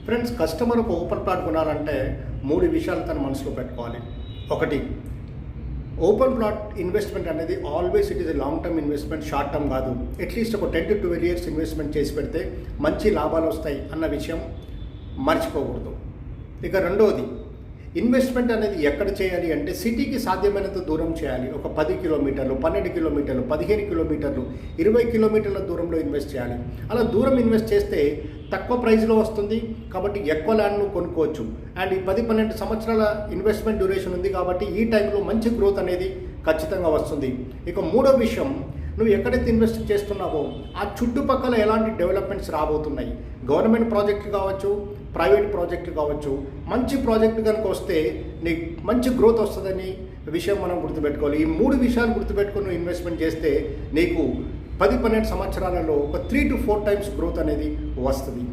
Friends, customer ఒక open plot కొనాలంటే 3 విషయాలు తన మనసులో పెట్టుకోవాలి. ఒకటి, ఓపెన్ ప్లాట్ ఇన్వెస్ట్మెంట్ అనేది always it is a long term investment, short term కాదు. అట్లీస్ట్ ఒక 10 to 12 years ఇన్వెస్ట్మెంట్ చేసి పెడితే మంచి లాభాలు వస్తాయి అన్న విషయం మర్చిపోకూడదు. ఇక రెండవది, ఇన్వెస్ట్మెంట్ అనేది ఎక్కడ చేయాలి అంటే సిటీకి సాధ్యమైనంత దూరం చేయాలి. ఒక 10 కిలోమీటర్లు, 12 కిలోమీటర్లు, 15 కిలోమీటర్లు, 20 కిలోమీటర్ల దూరంలో ఇన్వెస్ట్ చేయాలి. అలా దూరం ఇన్వెస్ట్ చేస్తే తక్కువ ప్రైస్లో వస్తుంది కాబట్టి ఎక్కువ ల్యాండ్ను కొనుక్కోవచ్చు. అండ్ ఈ 10-12 సంవత్సరాల ఇన్వెస్ట్మెంట్ డ్యూరేషన్ ఉంది కాబట్టి ఈ టైంలో మంచి గ్రోత్ అనేది ఖచ్చితంగా వస్తుంది. ఇక మూడో విషయం, నువ్వు ఎక్కడైతే ఇన్వెస్ట్ చేస్తున్నావో ఆ చుట్టుపక్కల ఎలాంటి డెవలప్మెంట్స్ రాబోతున్నాయి. గవర్నమెంట్ ప్రాజెక్టులు కావచ్చు, ప్రైవేట్ ప్రాజెక్టులు కావచ్చు. మంచి ప్రాజెక్టు కనుక వస్తే నీకు మంచి గ్రోత్ వస్తుందని విషయం మనం గుర్తుపెట్టుకోవాలి. ఈ 3 విషయాలు గుర్తుపెట్టుకుని నువ్వు ఇన్వెస్ట్మెంట్ చేస్తే నీకు 10-12 సంవత్సరాలలో ఒక 3 to 4 times గ్రోత్ అనేది వస్తుంది.